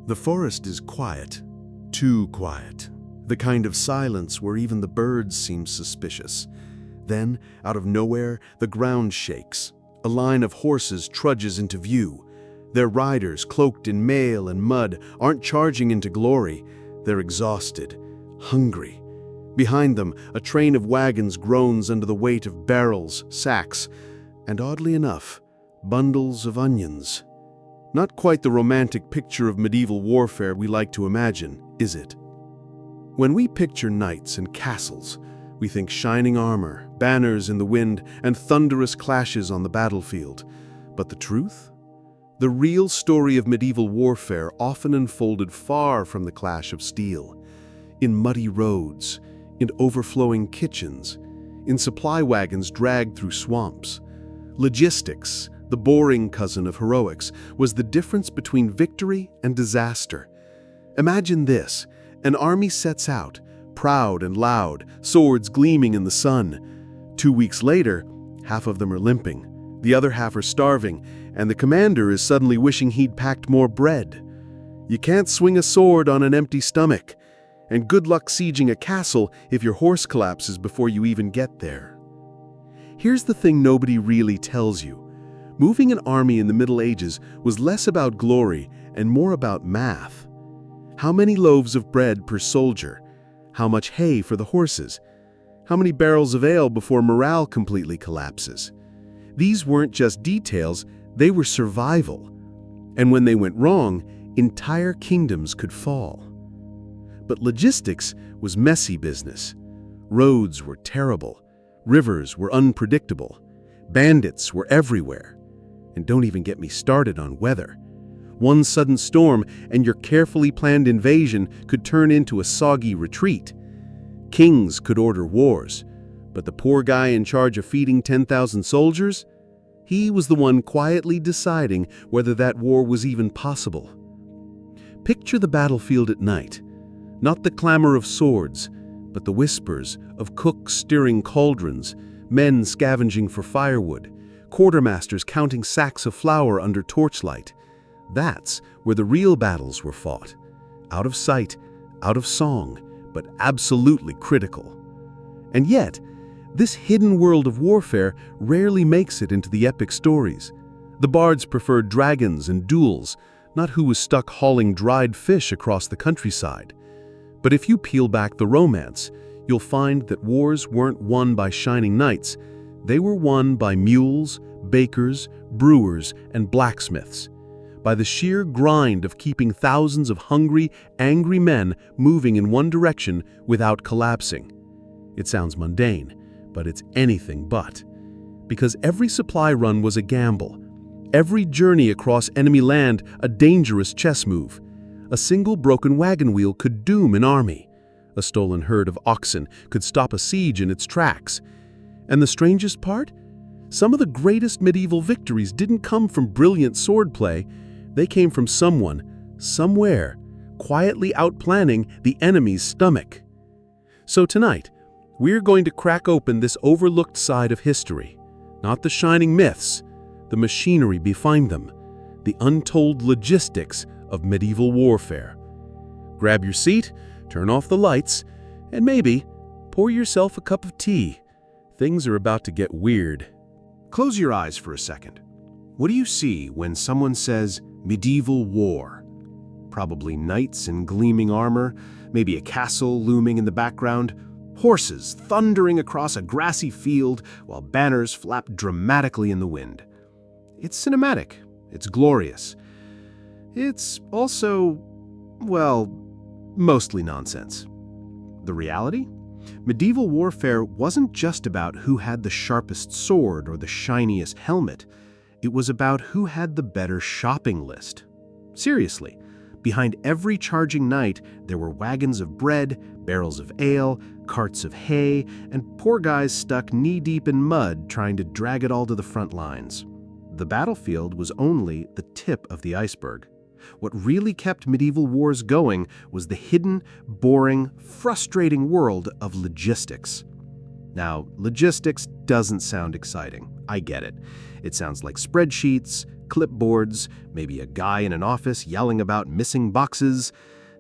The forest is quiet, too quiet. The kind of silence where even the birds seem suspicious. Then, out of nowhere, the ground shakes. A line of horses trudges into view. Their riders, cloaked in mail and mud, aren't charging into glory. They're exhausted, hungry. Behind them, a train of wagons groans under the weight of barrels, sacks, and oddly enough, bundles of onions. Not quite the romantic picture of medieval warfare we like to imagine, is it? When we picture knights and castles, we think shining armor, banners in the wind, and thunderous clashes on the battlefield. But the truth? The real story of medieval warfare often unfolded far from the clash of steel. In muddy roads, in overflowing kitchens, in supply wagons dragged through swamps. Logistics, the boring cousin of heroics, was the difference between victory and disaster. Imagine this: an army sets out, proud and loud, swords gleaming in the sun. 2 weeks later, half of them are limping, the other half are starving, and the commander is suddenly wishing he'd packed more bread. You can't swing a sword on an empty stomach, and good luck sieging a castle if your horse collapses before you even get there. Here's the thing nobody really tells you. Moving an army in the Middle Ages was less about glory and more about math. How many loaves of bread per soldier? How much hay for the horses? How many barrels of ale before morale completely collapses? These weren't just details, they were survival. And when they went wrong, entire kingdoms could fall. But logistics was messy business. Roads were terrible. Rivers were unpredictable. Bandits were everywhere. And don't even get me started on weather. One sudden storm and your carefully planned invasion could turn into a soggy retreat. Kings could order wars, but the poor guy in charge of feeding 10,000 soldiers? He was the one quietly deciding whether that war was even possible. Picture the battlefield at night. Not the clamor of swords, but the whispers of cooks stirring cauldrons, men scavenging for firewood, quartermasters counting sacks of flour under torchlight. That's where the real battles were fought. Out of sight, out of song, but absolutely critical. And yet, this hidden world of warfare rarely makes it into the epic stories. The bards preferred dragons and duels, not who was stuck hauling dried fish across the countryside. But if you peel back the romance, you'll find that wars weren't won by shining knights. They were won by mules, bakers, brewers, and blacksmiths. By the sheer grind of keeping thousands of hungry, angry men moving in one direction without collapsing. It sounds mundane, but it's anything but. Because every supply run was a gamble. Every journey across enemy land a dangerous chess move. A single broken wagon wheel could doom an army. A stolen herd of oxen could stop a siege in its tracks. And the strangest part? Some of the greatest medieval victories didn't come from brilliant swordplay. They came from someone, somewhere, quietly outplanning the enemy's stomach. So tonight, we're going to crack open this overlooked side of history. Not the shining myths, the machinery behind them, the untold logistics of medieval warfare. Grab your seat, turn off the lights, and maybe pour yourself a cup of tea. Things are about to get weird. Close your eyes for a second. What do you see when someone says medieval war? Probably knights in gleaming armor, maybe a castle looming in the background, horses thundering across a grassy field while banners flap dramatically in the wind. It's cinematic. It's glorious. It's also, well, mostly nonsense. The reality? Medieval warfare wasn't just about who had the sharpest sword or the shiniest helmet. It was about who had the better shopping list. Seriously, behind every charging knight, there were wagons of bread, barrels of ale, carts of hay, and poor guys stuck knee-deep in mud trying to drag it all to the front lines. The battlefield was only the tip of the iceberg. What really kept medieval wars going was the hidden, boring, frustrating world of logistics. Now, logistics doesn't sound exciting. I get it. It sounds like spreadsheets, clipboards, maybe a guy in an office yelling about missing boxes.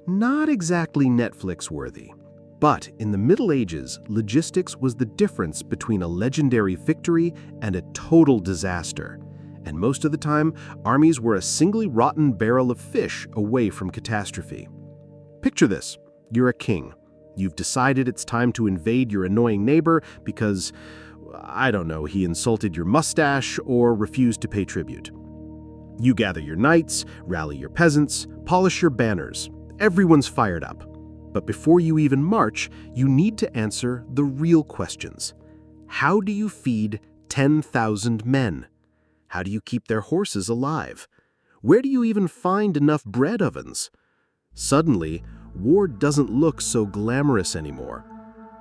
Not exactly Netflix-worthy. But in the Middle Ages, logistics was the difference between a legendary victory and a total disaster. And most of the time, armies were a singly rotten barrel of fish away from catastrophe. Picture this. You're a king. You've decided it's time to invade your annoying neighbor because, I don't know, he insulted your mustache or refused to pay tribute. You gather your knights, rally your peasants, polish your banners. Everyone's fired up. But before you even march, you need to answer the real questions. How do you feed 10,000 men? How do you keep their horses alive? Where do you even find enough bread ovens? Suddenly, war doesn't look so glamorous anymore.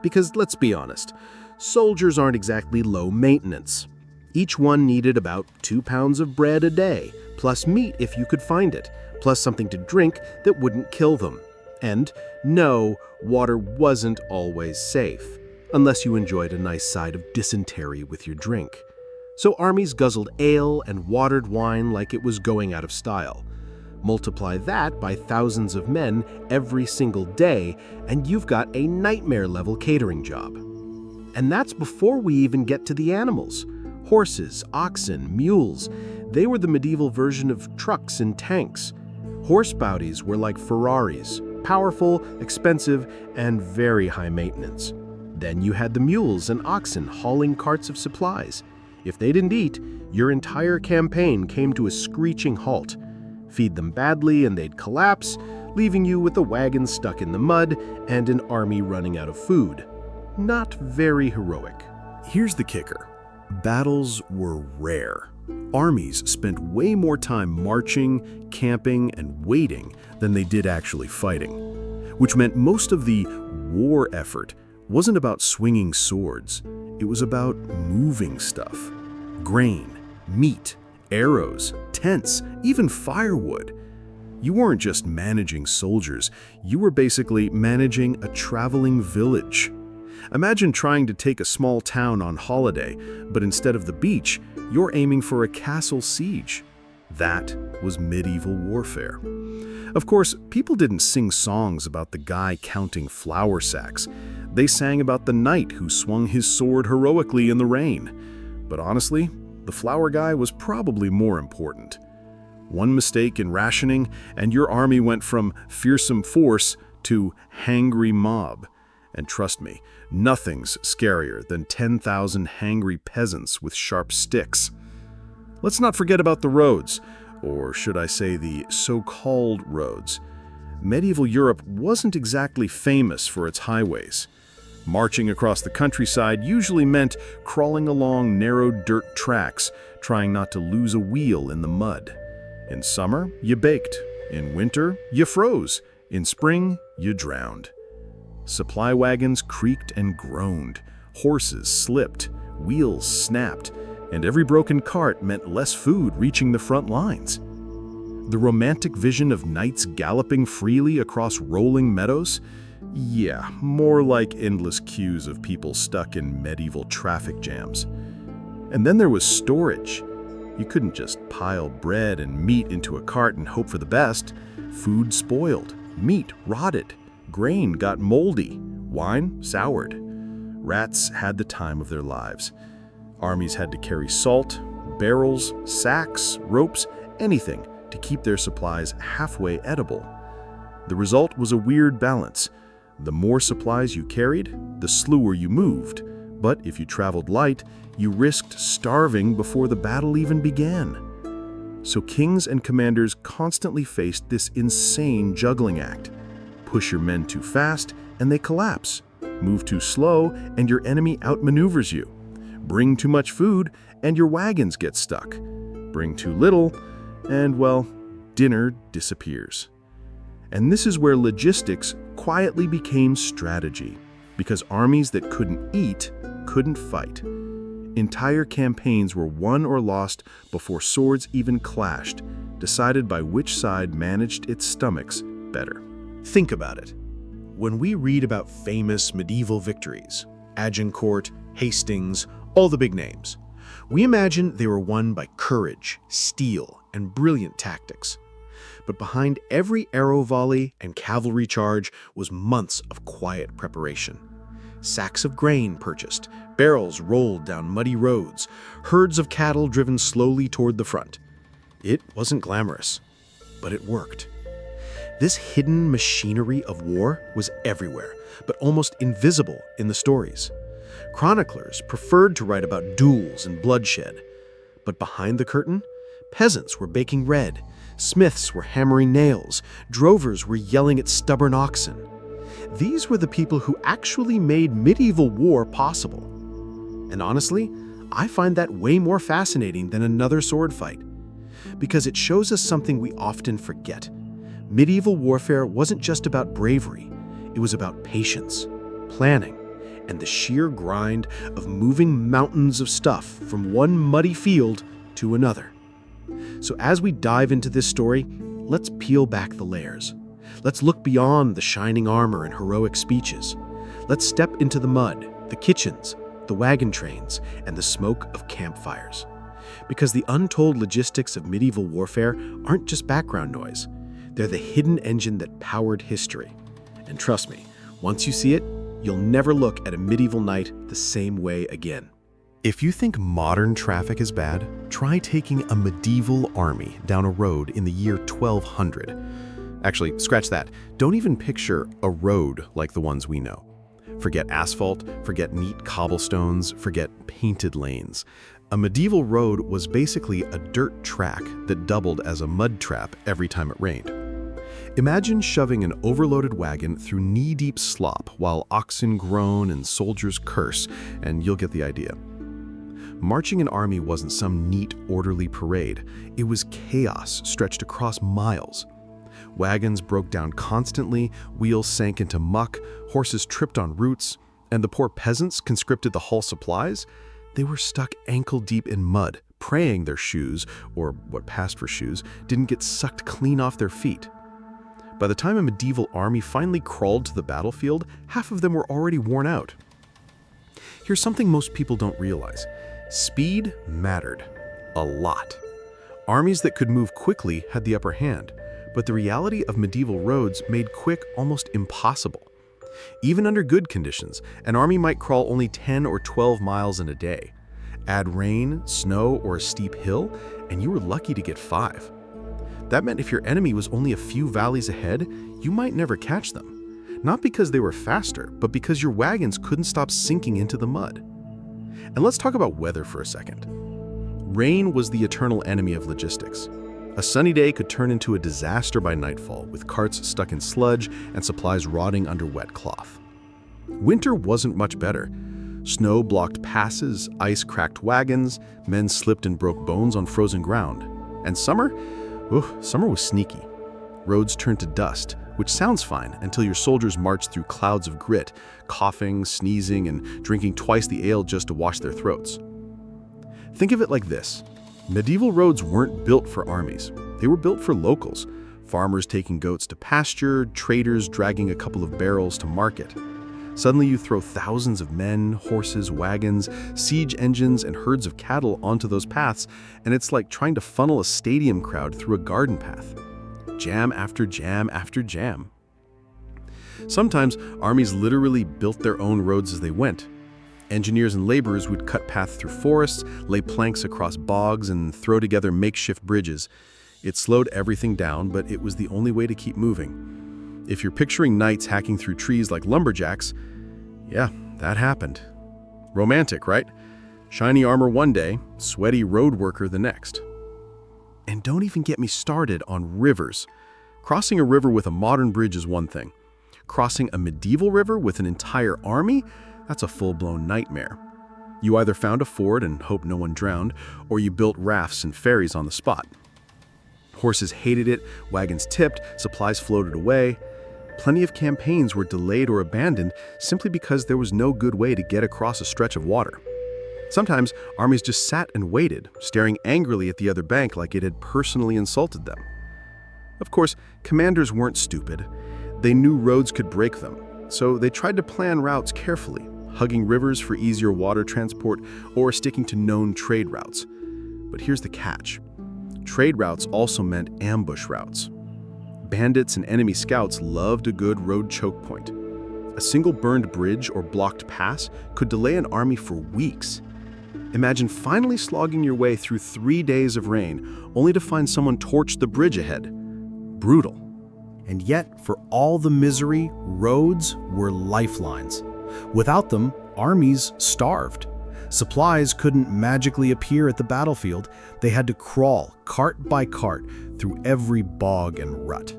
Because let's be honest, soldiers aren't exactly low maintenance. Each one needed about 2 pounds of bread a day, plus meat if you could find it, plus something to drink that wouldn't kill them. And no, water wasn't always safe, unless you enjoyed a nice side of dysentery with your drink. So armies guzzled ale and watered wine like it was going out of style. Multiply that by thousands of men every single day, and you've got a nightmare-level catering job. And that's before we even get to the animals. Horses, oxen, mules, they were the medieval version of trucks and tanks. Horse bounties were like Ferraris, powerful, expensive, and very high maintenance. Then you had the mules and oxen hauling carts of supplies. If they didn't eat, your entire campaign came to a screeching halt. Feed them badly and they'd collapse, leaving you with a wagon stuck in the mud and an army running out of food. Not very heroic. Here's the kicker. Battles were rare. Armies spent way more time marching, camping, and waiting than they did actually fighting, which meant most of the war effort wasn't about swinging swords. It was about moving stuff. Grain, meat, arrows, tents, even firewood. You weren't just managing soldiers, you were basically managing a traveling village. Imagine trying to take a small town on holiday, but instead of the beach, you're aiming for a castle siege. That was medieval warfare. Of course, people didn't sing songs about the guy counting flour sacks. They sang about the knight who swung his sword heroically in the rain. But honestly, the flour guy was probably more important. One mistake in rationing, and your army went from fearsome force to hangry mob. And trust me, nothing's scarier than 10,000 hangry peasants with sharp sticks. Let's not forget about the roads, or should I say the so-called roads. Medieval Europe wasn't exactly famous for its highways. Marching across the countryside usually meant crawling along narrow dirt tracks, trying not to lose a wheel in the mud. In summer, you baked. In winter, you froze. In spring, you drowned. Supply wagons creaked and groaned. Horses slipped. Wheels snapped. And every broken cart meant less food reaching the front lines. The romantic vision of knights galloping freely across rolling meadows? Yeah, more like endless queues of people stuck in medieval traffic jams. And then there was storage. You couldn't just pile bread and meat into a cart and hope for the best. Food spoiled, meat rotted, grain got moldy, wine soured. Rats had the time of their lives. Armies had to carry salt, barrels, sacks, ropes, anything to keep their supplies halfway edible. The result was a weird balance. The more supplies you carried, the slower you moved. But if you traveled light, you risked starving before the battle even began. So kings and commanders constantly faced this insane juggling act. Push your men too fast, and they collapse. Move too slow, and your enemy outmaneuvers you. Bring too much food, and your wagons get stuck. Bring too little, and, well, dinner disappears. And this is where logistics quietly became strategy, because armies that couldn't eat couldn't fight. Entire campaigns were won or lost before swords even clashed, decided by which side managed its stomachs better. Think about it. When we read about famous medieval victories, Agincourt, Hastings, all the big names. We imagine they were won by courage, steel, and brilliant tactics. But behind every arrow volley and cavalry charge was months of quiet preparation. Sacks of grain purchased, barrels rolled down muddy roads, herds of cattle driven slowly toward the front. It wasn't glamorous, but it worked. This hidden machinery of war was everywhere, but almost invisible in the stories. Chroniclers preferred to write about duels and bloodshed. But behind the curtain, peasants were baking bread, smiths were hammering nails, drovers were yelling at stubborn oxen. These were the people who actually made medieval war possible. And honestly, I find that way more fascinating than another sword fight, because it shows us something we often forget. Medieval warfare wasn't just about bravery, it was about patience, planning, and the sheer grind of moving mountains of stuff from one muddy field to another. So as we dive into this story, let's peel back the layers. Let's look beyond the shining armor and heroic speeches. Let's step into the mud, the kitchens, the wagon trains, and the smoke of campfires. Because the untold logistics of medieval warfare aren't just background noise. They're the hidden engine that powered history. And trust me, once you see it, you'll never look at a medieval knight the same way again. If you think modern traffic is bad, try taking a medieval army down a road in the year 1200. Actually, scratch that. Don't even picture a road like the ones we know. Forget asphalt, forget neat cobblestones, forget painted lanes. A medieval road was basically a dirt track that doubled as a mud trap every time it rained. Imagine shoving an overloaded wagon through knee-deep slop while oxen groan and soldiers curse, and you'll get the idea. Marching an army wasn't some neat, orderly parade. It was chaos stretched across miles. Wagons broke down constantly, wheels sank into muck, horses tripped on roots, and the poor peasants conscripted to haul supplies. They were stuck ankle-deep in mud, praying their shoes, or what passed for shoes, didn't get sucked clean off their feet. By the time a medieval army finally crawled to the battlefield, half of them were already worn out. Here's something most people don't realize. Speed mattered. A lot. Armies that could move quickly had the upper hand, but the reality of medieval roads made quick almost impossible. Even under good conditions, an army might crawl only 10 or 12 miles in a day. Add rain, snow, or a steep hill, and you were lucky to get 5. That meant if your enemy was only a few valleys ahead, you might never catch them. Not because they were faster, but because your wagons couldn't stop sinking into the mud. And let's talk about weather for a second. Rain was the eternal enemy of logistics. A sunny day could turn into a disaster by nightfall, with carts stuck in sludge and supplies rotting under wet cloth. Winter wasn't much better. Snow blocked passes, ice cracked wagons, men slipped and broke bones on frozen ground. And summer? Summer was sneaky. Roads turned to dust, which sounds fine until your soldiers marched through clouds of grit, coughing, sneezing, and drinking twice the ale just to wash their throats. Think of it like this. Medieval roads weren't built for armies. They were built for locals, farmers taking goats to pasture, traders dragging a couple of barrels to market. Suddenly you throw thousands of men, horses, wagons, siege engines, and herds of cattle onto those paths, and it's like trying to funnel a stadium crowd through a garden path. Jam after jam after jam. Sometimes armies literally built their own roads as they went. Engineers and laborers would cut paths through forests, lay planks across bogs, and throw together makeshift bridges. It slowed everything down, but it was the only way to keep moving. If you're picturing knights hacking through trees like lumberjacks, yeah, that happened. Romantic, right? Shiny armor one day, sweaty road worker the next. And don't even get me started on rivers. Crossing a river with a modern bridge is one thing. Crossing a medieval river with an entire army? That's a full-blown nightmare. You either found a ford and hoped no one drowned, or you built rafts and ferries on the spot. Horses hated it, wagons tipped, supplies floated away. Plenty of campaigns were delayed or abandoned simply because there was no good way to get across a stretch of water. Sometimes armies just sat and waited, staring angrily at the other bank like it had personally insulted them. Of course, commanders weren't stupid. They knew roads could break them, so they tried to plan routes carefully, hugging rivers for easier water transport, or sticking to known trade routes. But here's the catch. Trade routes also meant ambush routes. Bandits and enemy scouts loved a good road choke point. A single burned bridge or blocked pass could delay an army for weeks. Imagine finally slogging your way through 3 days of rain, only to find someone torch the bridge ahead. Brutal. And yet, for all the misery, roads were lifelines. Without them, armies starved. Supplies couldn't magically appear at the battlefield. They had to crawl, cart by cart, through every bog and rut.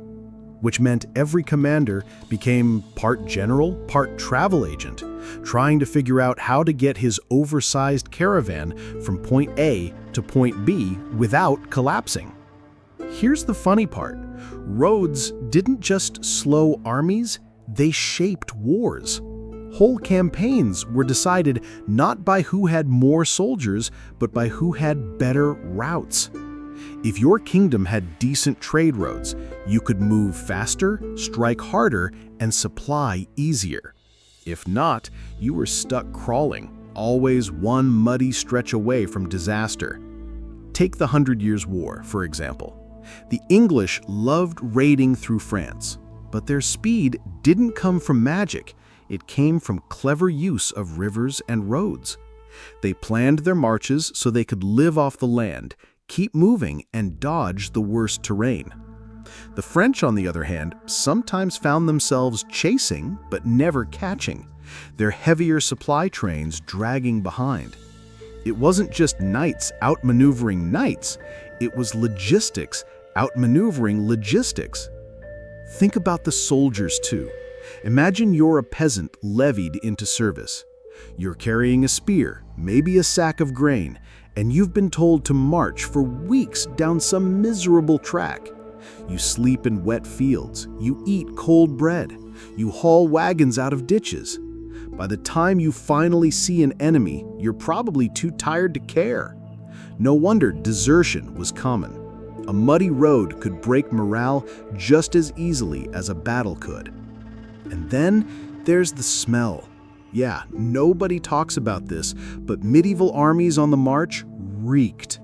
Which meant every commander became part general, part travel agent, trying to figure out how to get his oversized caravan from point A to point B without collapsing. Here's the funny part. Roads didn't just slow armies, they shaped wars. Whole campaigns were decided not by who had more soldiers, but by who had better routes. If your kingdom had decent trade roads, you could move faster, strike harder, and supply easier. If not, you were stuck crawling, always one muddy stretch away from disaster. Take the 100 Years' War, for example. The English loved raiding through France, but their speed didn't come from magic. It came from clever use of rivers and roads. They planned their marches so they could live off the land, keep moving, and dodge the worst terrain. The French, on the other hand, sometimes found themselves chasing but never catching, their heavier supply trains dragging behind. It wasn't just knights outmaneuvering knights, it was logistics outmaneuvering logistics. Think about the soldiers too. Imagine you're a peasant levied into service. You're carrying a spear, maybe a sack of grain, and you've been told to march for weeks down some miserable track. You sleep in wet fields, you eat cold bread, you haul wagons out of ditches. By the time you finally see an enemy, you're probably too tired to care. No wonder desertion was common. A muddy road could break morale just as easily as a battle could. And then there's the smell. Yeah, nobody talks about this, but medieval armies on the march reeked.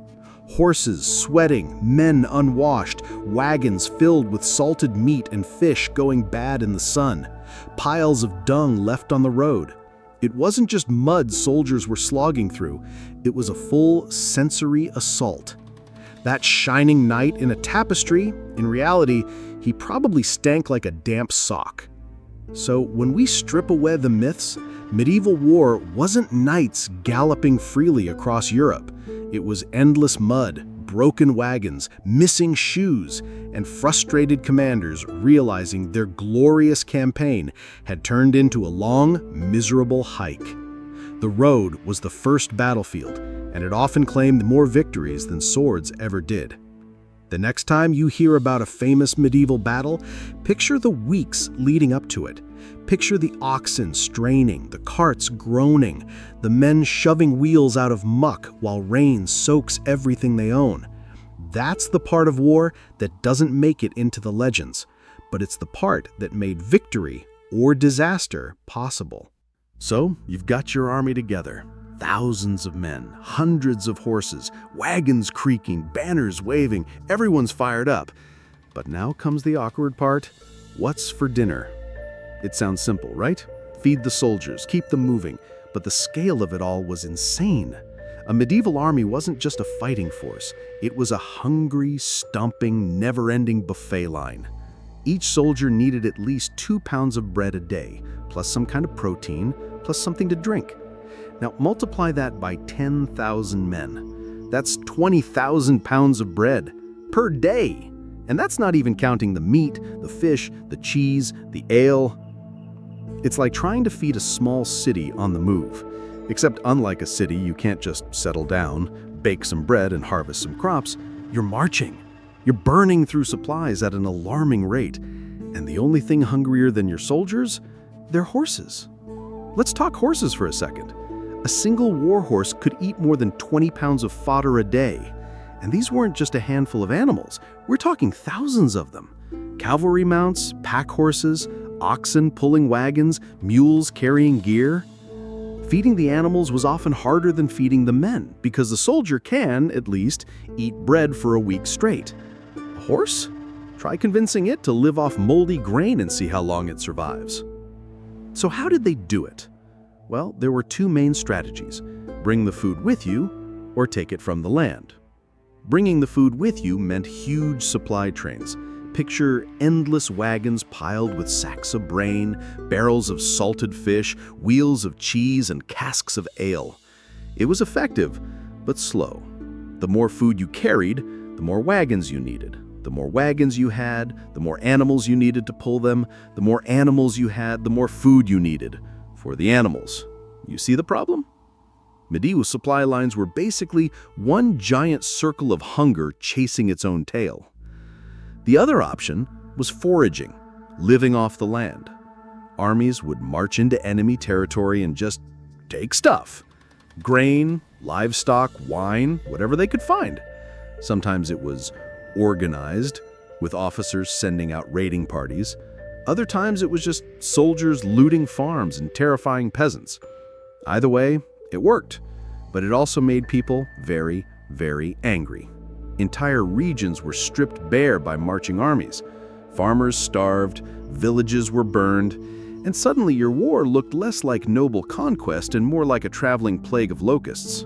Horses sweating, men unwashed, wagons filled with salted meat and fish going bad in the sun, piles of dung left on the road. It wasn't just mud soldiers were slogging through, it was a full sensory assault. That shining knight in a tapestry, in reality, he probably stank like a damp sock. So when we strip away the myths, medieval war wasn't knights galloping freely across Europe. It was endless mud, broken wagons, missing shoes, and frustrated commanders realizing their glorious campaign had turned into a long, miserable hike. The road was the first battlefield, and it often claimed more victories than swords ever did. The next time you hear about a famous medieval battle, picture the weeks leading up to it. Picture the oxen straining, the carts groaning, the men shoving wheels out of muck while rain soaks everything they own. That's the part of war that doesn't make it into the legends, but it's the part that made victory or disaster possible. So, you've got your army together. Thousands of men, hundreds of horses, wagons creaking, banners waving, everyone's fired up. But now comes the awkward part. What's for dinner? It sounds simple, right? Feed the soldiers, keep them moving. But the scale of it all was insane. A medieval army wasn't just a fighting force. It was a hungry, stomping, never-ending buffet line. Each soldier needed at least 2 pounds of bread a day, plus some kind of protein, plus something to drink. Now multiply that by 10,000 men. That's 20,000 pounds of bread per day. And that's not even counting the meat, the fish, the cheese, the ale. It's like trying to feed a small city on the move. Except unlike a city, you can't just settle down, bake some bread and harvest some crops. You're marching. You're burning through supplies at an alarming rate. And the only thing hungrier than your soldiers? They're horses. Let's talk horses for a second. A single war horse could eat more than 20 pounds of fodder a day. And these weren't just a handful of animals. We're talking thousands of them. Cavalry mounts, pack horses, oxen pulling wagons, mules carrying gear. Feeding the animals was often harder than feeding the men, because the soldier can, at least, eat bread for a week straight. A horse? Try convincing it to live off moldy grain and see how long it survives. So how did they do it? Well, there were two main strategies: bring the food with you or take it from the land. Bringing the food with you meant huge supply trains. Picture endless wagons piled with sacks of grain, barrels of salted fish, wheels of cheese, and casks of ale. It was effective, but slow. The more food you carried, the more wagons you needed. The more wagons you had, the more animals you needed to pull them. The more animals you had, the more food you needed for the animals. You see the problem? Medieval supply lines were basically one giant circle of hunger chasing its own tail. The other option was foraging, living off the land. Armies would march into enemy territory and just take stuff. Grain, livestock, wine, whatever they could find. Sometimes it was organized, with officers sending out raiding parties. Other times it was just soldiers looting farms and terrifying peasants. Either way, it worked, but it also made people very, very angry. Entire regions were stripped bare by marching armies. Farmers starved, villages were burned, and suddenly your war looked less like noble conquest and more like a traveling plague of locusts.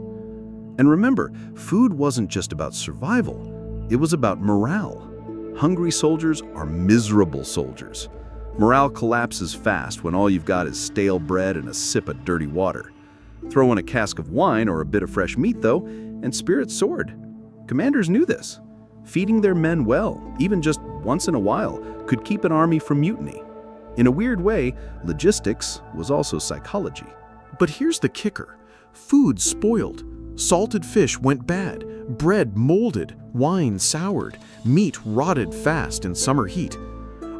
And remember, food wasn't just about survival, it was about morale. Hungry soldiers are miserable soldiers. Morale collapses fast when all you've got is stale bread and a sip of dirty water. Throw in a cask of wine or a bit of fresh meat, though, and spirits soared. Commanders knew this. Feeding their men well, even just once in a while, could keep an army from mutiny. In a weird way, logistics was also psychology. But here's the kicker. Food spoiled. Salted fish went bad. Bread molded. Wine soured. Meat rotted fast in summer heat.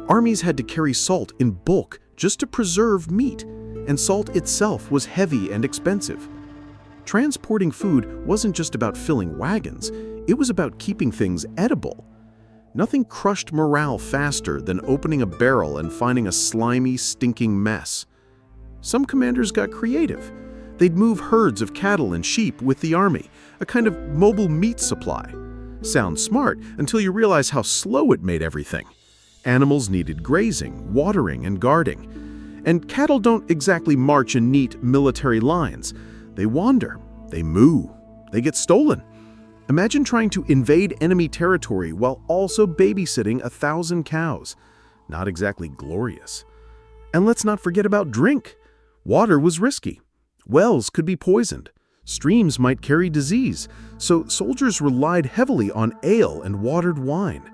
Armies had to carry salt in bulk just to preserve meat, and salt itself was heavy and expensive. Transporting food wasn't just about filling wagons, it was about keeping things edible. Nothing crushed morale faster than opening a barrel and finding a slimy, stinking mess. Some commanders got creative. They'd move herds of cattle and sheep with the army, a kind of mobile meat supply. Sounds smart until you realize how slow it made everything. Animals needed grazing, watering, and guarding. And cattle don't exactly march in neat military lines. They wander, they moo, they get stolen. Imagine trying to invade enemy territory while also babysitting 1,000 cows. Not exactly glorious. And let's not forget about drink. Water was risky. Wells could be poisoned. Streams might carry disease, so soldiers relied heavily on ale and watered wine.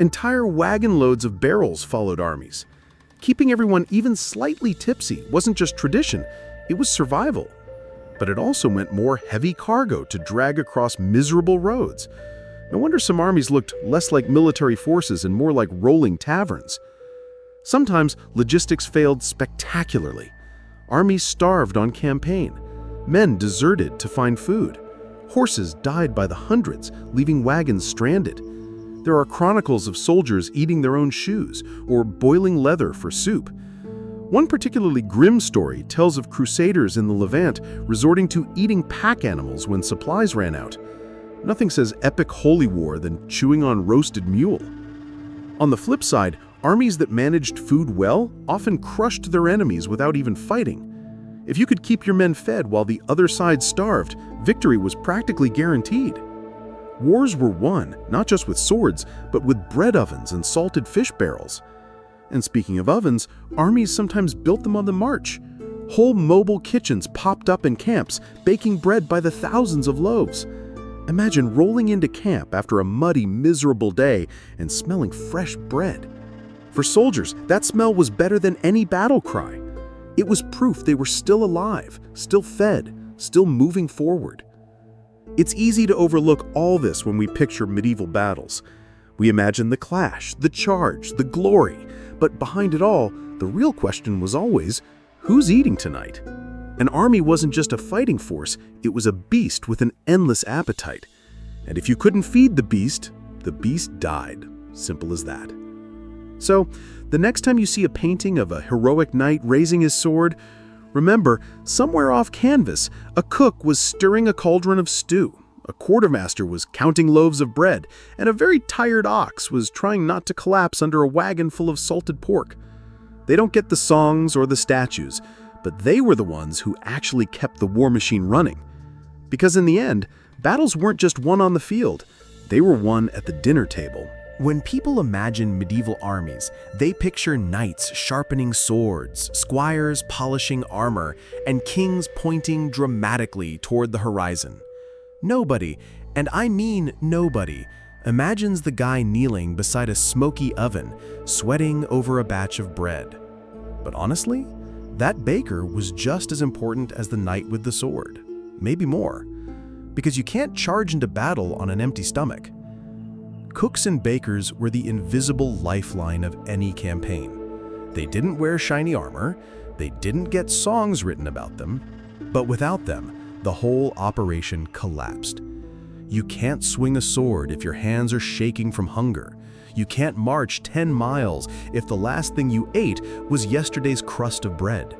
Entire wagon loads of barrels followed armies. Keeping everyone even slightly tipsy wasn't just tradition, it was survival. But it also meant more heavy cargo to drag across miserable roads. No wonder some armies looked less like military forces and more like rolling taverns. Sometimes logistics failed spectacularly. Armies starved on campaign. Men deserted to find food. Horses died by the hundreds, leaving wagons stranded. There are chronicles of soldiers eating their own shoes or boiling leather for soup. One particularly grim story tells of crusaders in the Levant resorting to eating pack animals when supplies ran out. Nothing says epic holy war than chewing on roasted mule. On the flip side, armies that managed food well often crushed their enemies without even fighting. If you could keep your men fed while the other side starved, victory was practically guaranteed. Wars were won, not just with swords, but with bread ovens and salted fish barrels. And speaking of ovens, armies sometimes built them on the march. Whole mobile kitchens popped up in camps, baking bread by the thousands of loaves. Imagine rolling into camp after a muddy, miserable day and smelling fresh bread. For soldiers, that smell was better than any battle cry. It was proof they were still alive, still fed, still moving forward. It's easy to overlook all this when we picture medieval battles. We imagine the clash, the charge, the glory, but behind it all, the real question was always, who's eating tonight? An army wasn't just a fighting force, it was a beast with an endless appetite. And if you couldn't feed the beast died. Simple as that. So, the next time you see a painting of a heroic knight raising his sword, Remember, somewhere off canvas, a cook was stirring a cauldron of stew, a quartermaster was counting loaves of bread, and a very tired ox was trying not to collapse under a wagon full of salted pork. They don't get the songs or the statues, but they were the ones who actually kept the war machine running. Because in the end, battles weren't just won on the field, they were won at the dinner table. When people imagine medieval armies, they picture knights sharpening swords, squires polishing armor, and kings pointing dramatically toward the horizon. Nobody, and I mean nobody, imagines the guy kneeling beside a smoky oven, sweating over a batch of bread. But honestly, that baker was just as important as the knight with the sword, maybe more, because you can't charge into battle on an empty stomach. Cooks and bakers were the invisible lifeline of any campaign. They didn't wear shiny armor, they didn't get songs written about them, but without them, the whole operation collapsed. You can't swing a sword if your hands are shaking from hunger. You can't march 10 miles if the last thing you ate was yesterday's crust of bread.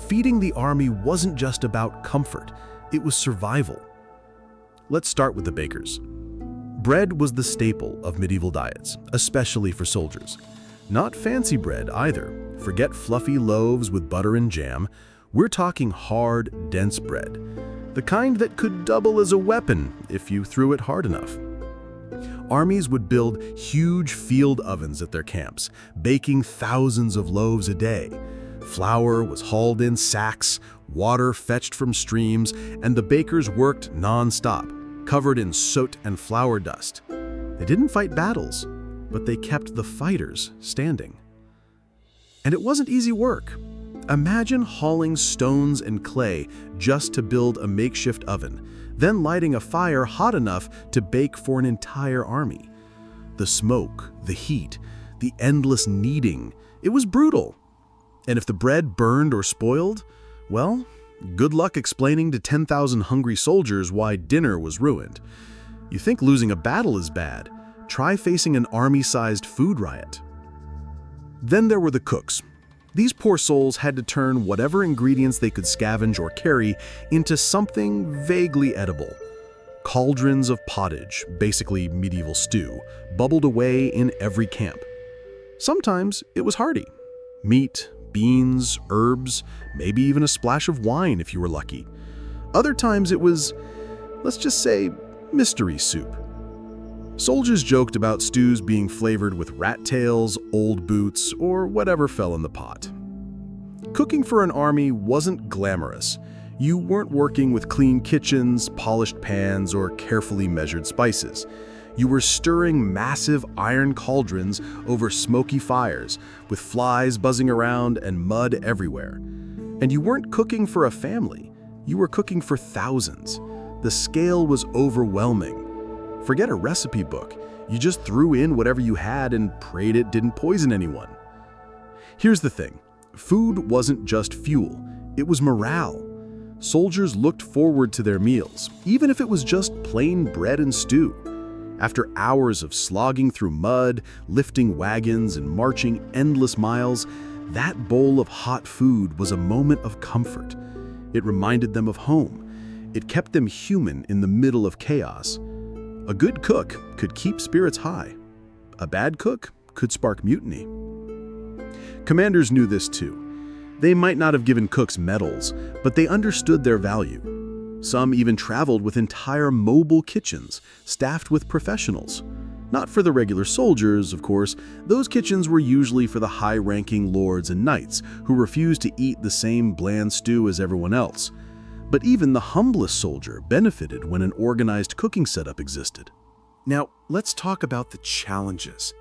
Feeding the army wasn't just about comfort, it was survival. Let's start with the bakers. Bread was the staple of medieval diets, especially for soldiers. Not fancy bread either. Forget fluffy loaves with butter and jam. We're talking hard, dense bread. The kind that could double as a weapon if you threw it hard enough. Armies would build huge field ovens at their camps, baking thousands of loaves a day. Flour was hauled in sacks, water fetched from streams, and the bakers worked non-stop, covered in soot and flour dust. They didn't fight battles, but they kept the fighters standing. And it wasn't easy work. Imagine hauling stones and clay just to build a makeshift oven, then lighting a fire hot enough to bake for an entire army. The smoke, the heat, the endless kneading, it was brutal. And if the bread burned or spoiled, well, good luck explaining to 10,000 hungry soldiers why dinner was ruined. You think losing a battle is bad? Try facing an army-sized food riot. Then there were the cooks. These poor souls had to turn whatever ingredients they could scavenge or carry into something vaguely edible. Cauldrons of pottage, basically medieval stew, bubbled away in every camp. Sometimes it was hearty. Meat, beans, herbs, maybe even a splash of wine if you were lucky. Other times it was, let's just say, mystery soup. Soldiers joked about stews being flavored with rat tails, old boots, or whatever fell in the pot. Cooking for an army wasn't glamorous. You weren't working with clean kitchens, polished pans, or carefully measured spices. You were stirring massive iron cauldrons over smoky fires, with flies buzzing around and mud everywhere. And you weren't cooking for a family. You were cooking for thousands. The scale was overwhelming. Forget a recipe book. You just threw in whatever you had and prayed it didn't poison anyone. Here's the thing. Food wasn't just fuel. It was morale. Soldiers looked forward to their meals, even if it was just plain bread and stew. After hours of slogging through mud, lifting wagons, and marching endless miles, that bowl of hot food was a moment of comfort. It reminded them of home. It kept them human in the middle of chaos. A good cook could keep spirits high. A bad cook could spark mutiny. Commanders knew this too. They might not have given cooks medals, but they understood their value. Some even traveled with entire mobile kitchens, staffed with professionals. Not for the regular soldiers, of course. Those kitchens were usually for the high-ranking lords and knights who refused to eat the same bland stew as everyone else. But even the humblest soldier benefited when an organized cooking setup existed. Now, let's talk about the challenges.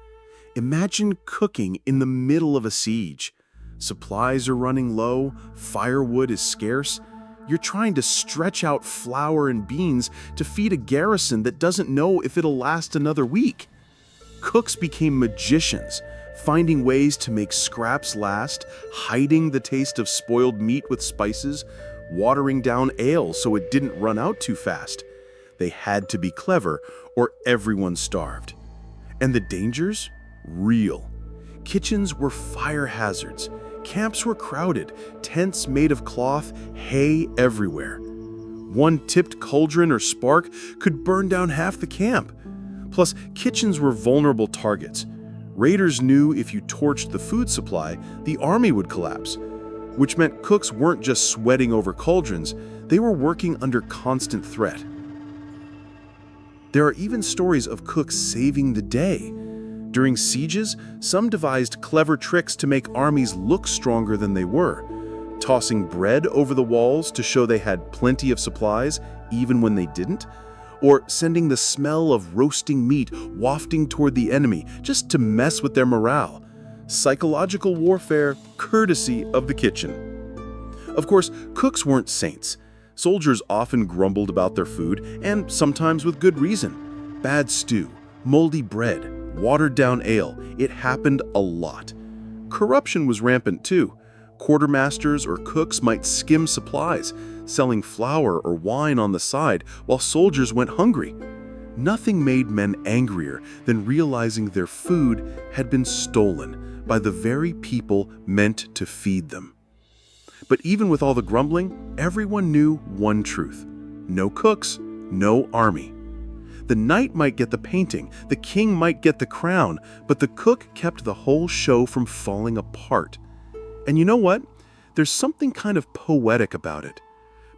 Imagine cooking in the middle of a siege. Supplies are running low, firewood is scarce. You're trying to stretch out flour and beans to feed a garrison that doesn't know if it'll last another week. Cooks became magicians, finding ways to make scraps last, hiding the taste of spoiled meat with spices, watering down ale so it didn't run out too fast. They had to be clever or everyone starved. And the dangers? Real. Kitchens were fire hazards. Camps were crowded, tents made of cloth, hay everywhere. One tipped cauldron or spark could burn down half the camp. Plus, kitchens were vulnerable targets. Raiders knew if you torched the food supply, the army would collapse, which meant cooks weren't just sweating over cauldrons, they were working under constant threat. There are even stories of cooks saving the day. During sieges, some devised clever tricks to make armies look stronger than they were, tossing bread over the walls to show they had plenty of supplies even when they didn't, or sending the smell of roasting meat wafting toward the enemy just to mess with their morale. Psychological warfare, courtesy of the kitchen. Of course, cooks weren't saints. Soldiers often grumbled about their food, and sometimes with good reason. Bad stew, moldy bread, watered-down ale, it happened a lot. Corruption was rampant too. Quartermasters or cooks might skim supplies, selling flour or wine on the side while soldiers went hungry. Nothing made men angrier than realizing their food had been stolen by the very people meant to feed them. But even with all the grumbling, everyone knew one truth: no cooks, no army. The knight might get the painting, the king might get the crown, but the cook kept the whole show from falling apart. And you know what? There's something kind of poetic about it.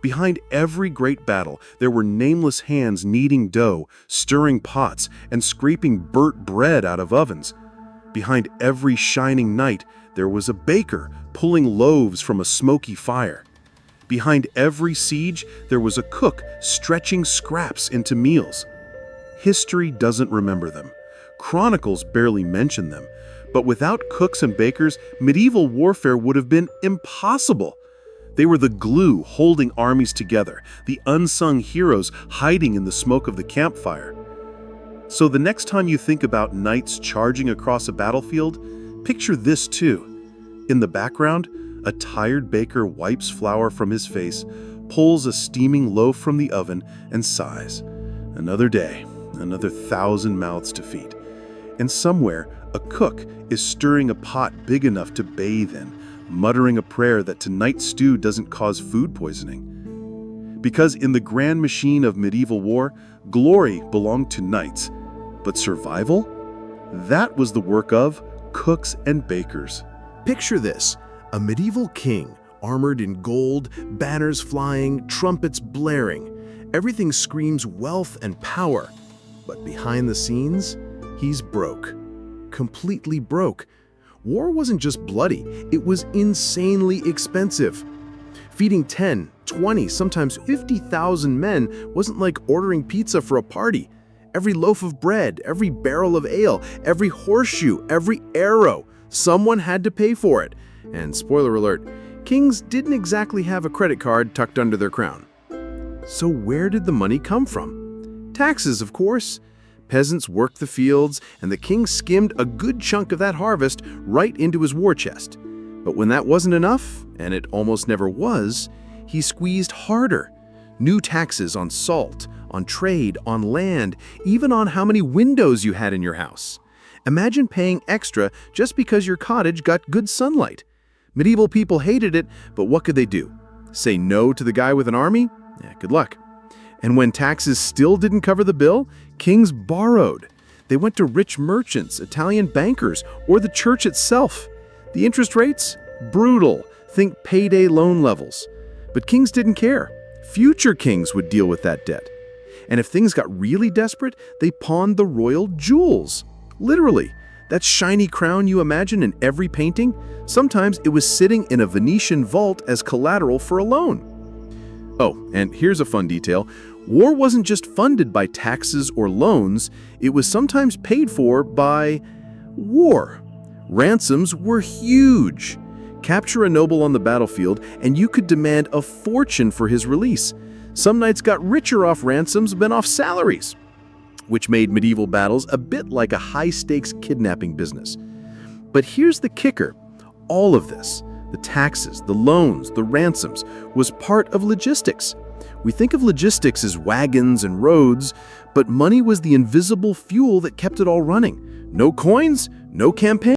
Behind every great battle, there were nameless hands kneading dough, stirring pots, and scraping burnt bread out of ovens. Behind every shining knight, there was a baker pulling loaves from a smoky fire. Behind every siege, there was a cook stretching scraps into meals. History doesn't remember them. Chronicles barely mention them. But without cooks and bakers, medieval warfare would have been impossible. They were the glue holding armies together, the unsung heroes hiding in the smoke of the campfire. So the next time you think about knights charging across a battlefield, picture this too. In the background, a tired baker wipes flour from his face, pulls a steaming loaf from the oven, and sighs. Another day, another 1,000 mouths to feed. And somewhere, a cook is stirring a pot big enough to bathe in, muttering a prayer that tonight's stew doesn't cause food poisoning. Because in the grand machine of medieval war, glory belonged to knights, but survival? That was the work of cooks and bakers. Picture this: a medieval king, armored in gold, banners flying, trumpets blaring. Everything screams wealth and power. But behind the scenes, he's broke. Completely broke. War wasn't just bloody, it was insanely expensive. Feeding 10, 20, sometimes 50,000 men wasn't like ordering pizza for a party. Every loaf of bread, every barrel of ale, every horseshoe, every arrow, someone had to pay for it. And spoiler alert, kings didn't exactly have a credit card tucked under their crown. So where did the money come from? Taxes, of course. Peasants worked the fields, and the king skimmed a good chunk of that harvest right into his war chest. But when that wasn't enough, and it almost never was, he squeezed harder. New taxes on salt, on trade, on land, even on how many windows you had in your house. Imagine paying extra just because your cottage got good sunlight. Medieval people hated it, but what could they do? Say no to the guy with an army? Good luck. And when taxes still didn't cover the bill, kings borrowed. They went to rich merchants, Italian bankers, or the church itself. The interest rates? Brutal. Think payday loan levels. But kings didn't care. Future kings would deal with that debt. And if things got really desperate, they pawned the royal jewels. Literally. That shiny crown you imagine in every painting, sometimes it was sitting in a Venetian vault as collateral for a loan. Oh, and here's a fun detail. War wasn't just funded by taxes or loans, it was sometimes paid for by war. Ransoms were huge. Capture a noble on the battlefield, and you could demand a fortune for his release. Some knights got richer off ransoms than off salaries, which made medieval battles a bit like a high-stakes kidnapping business. But here's the kicker. All of this, the taxes, the loans, the ransoms, was part of logistics. We think of logistics as wagons and roads, but money was the invisible fuel that kept it all running. No coins, no campaign.